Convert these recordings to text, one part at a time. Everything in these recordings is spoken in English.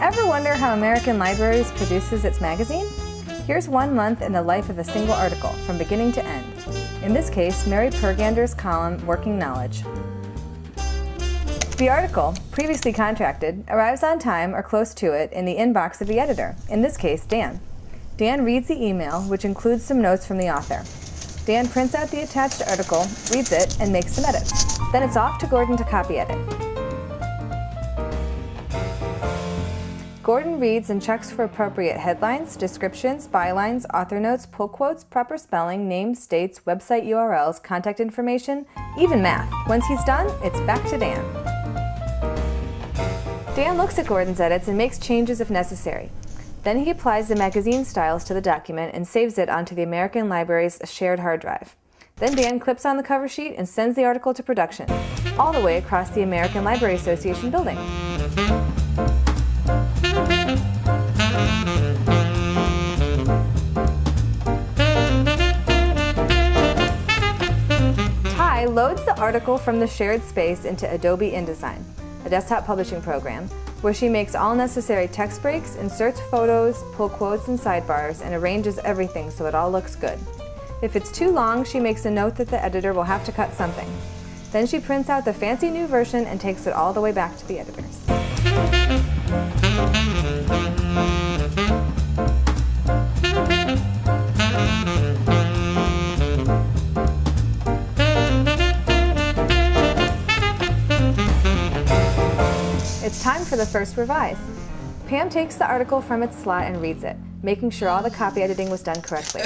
Ever wonder how American Libraries produces its magazine? Here's 1 month in the life of a single article, from beginning to end. In this case, Mary Pergander's column, Working Knowledge. The article, previously contracted, arrives on time or close to it in the inbox of the editor, in this case, Dan. Dan reads the email, which includes some notes from the author. Dan prints out the attached article, reads it, and makes some edits. Then it's off to Gordon to copy edit. Gordon reads and checks for appropriate headlines, descriptions, bylines, author notes, pull quotes, proper spelling, names, dates, website URLs, contact information, even math. Once he's done, it's back to Dan. Dan looks at Gordon's edits and makes changes if necessary. Then he applies the magazine styles to the document and saves it onto the American Library's shared hard drive. Then Dan clips on the cover sheet and sends the article to production, all the way across the American Library Association building. Ty loads the article from the shared space into Adobe InDesign, a desktop publishing program, where she makes all necessary text breaks, inserts photos, pull quotes and sidebars, and arranges everything so it all looks good. If it's too long, she makes a note that the editor will have to cut something. Then she prints out the fancy new version and takes it all the way back to the editors. It's time for the first revise. Pam takes the article from its slot and reads it, making sure all the copy editing was done correctly.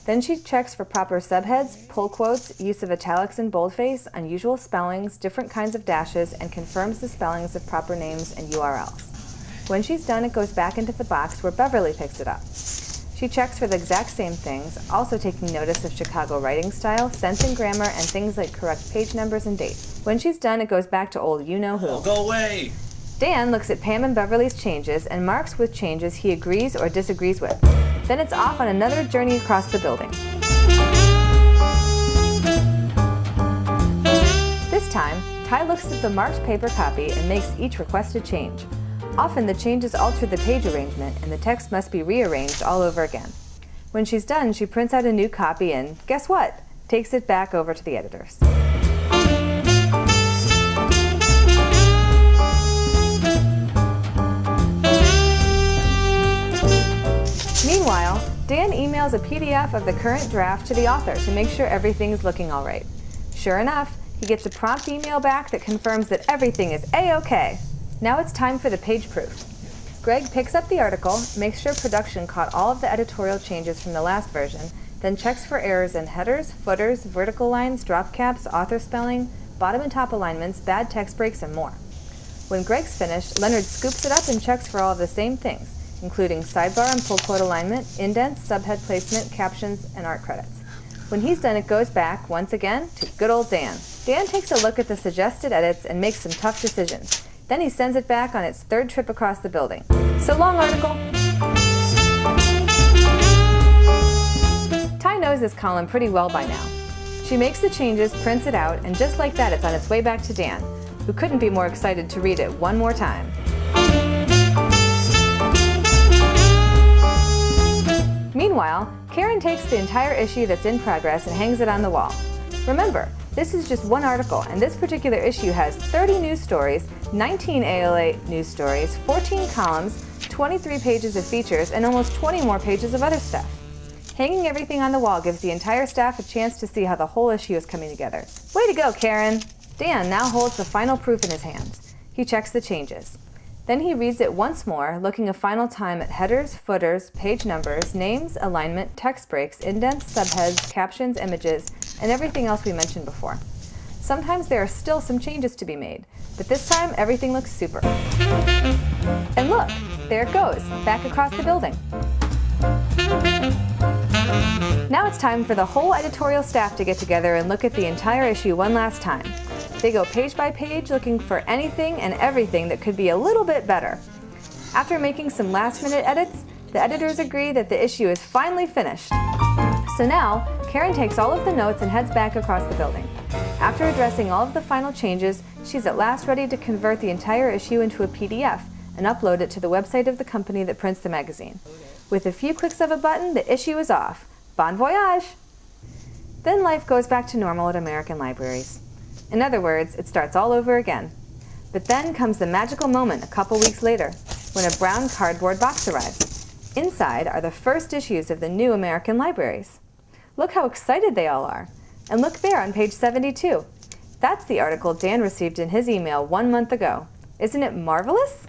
Then she checks for proper subheads, pull quotes, use of italics and boldface, unusual spellings, different kinds of dashes, and confirms the spellings of proper names and URLs. When she's done, it goes back into the box where Beverly picks it up. She checks for the exact same things, also taking notice of Chicago writing style, sense and grammar, and things like correct page numbers and dates. When she's done, it goes back to old you-know-who. Oh, go away! Dan looks at Pam and Beverly's changes and marks with changes he agrees or disagrees with. Then it's off on another journey across the building. This time, Ty looks at the marked paper copy and makes each requested change. Often the changes alter the page arrangement and the text must be rearranged all over again. When she's done, she prints out a new copy and, guess what? Takes it back over to the editors. Meanwhile, Dan emails a PDF of the current draft to the author to make sure everything's looking all right. Sure enough, he gets a prompt email back that confirms that everything is A-OK. Now it's time for the page proof. Greg picks up the article, makes sure production caught all of the editorial changes from the last version, then checks for errors in headers, footers, vertical lines, drop caps, author spelling, bottom and top alignments, bad text breaks, and more. When Greg's finished, Leonard scoops it up and checks for all of the same things, including sidebar and pull quote alignment, indents, subhead placement, captions, and art credits. When he's done, it goes back, once again, to good old Dan. Dan takes a look at the suggested edits and makes some tough decisions. Then he sends it back on its third trip across the building. So long, article! Ty knows this column pretty well by now. She makes the changes, prints it out, and just like that, it's on its way back to Dan, who couldn't be more excited to read it one more time. Meanwhile, Karen takes the entire issue that's in progress and hangs it on the wall. Remember, this is just one article, and this particular issue has 30 news stories, 19 ALA news stories, 14 columns, 23 pages of features, and almost 20 more pages of other stuff. Hanging everything on the wall gives the entire staff a chance to see how the whole issue is coming together. Way to go, Karen! Dan now holds the final proof in his hands. He checks the changes. Then he reads it once more, looking a final time at headers, footers, page numbers, names, alignment, text breaks, indents, subheads, captions, images, and everything else we mentioned before. Sometimes there are still some changes to be made, but this time everything looks super. And look, there it goes, back across the building. Now it's time for the whole editorial staff to get together and look at the entire issue one last time. They go page by page looking for anything and everything that could be a little bit better. After making some last-minute edits, the editors agree that the issue is finally finished. So now, Karen takes all of the notes and heads back across the building. After addressing all of the final changes, she's at last ready to convert the entire issue into a PDF and upload it to the website of the company that prints the magazine. With a few clicks of a button, the issue is off. Bon voyage! Then life goes back to normal at American libraries. In other words, it starts all over again. But then comes the magical moment a couple weeks later, when a brown cardboard box arrives. Inside are the first issues of the new American libraries. Look how excited they all are. And look there on page 72. That's the article Dan received in his email 1 month ago. Isn't it marvelous?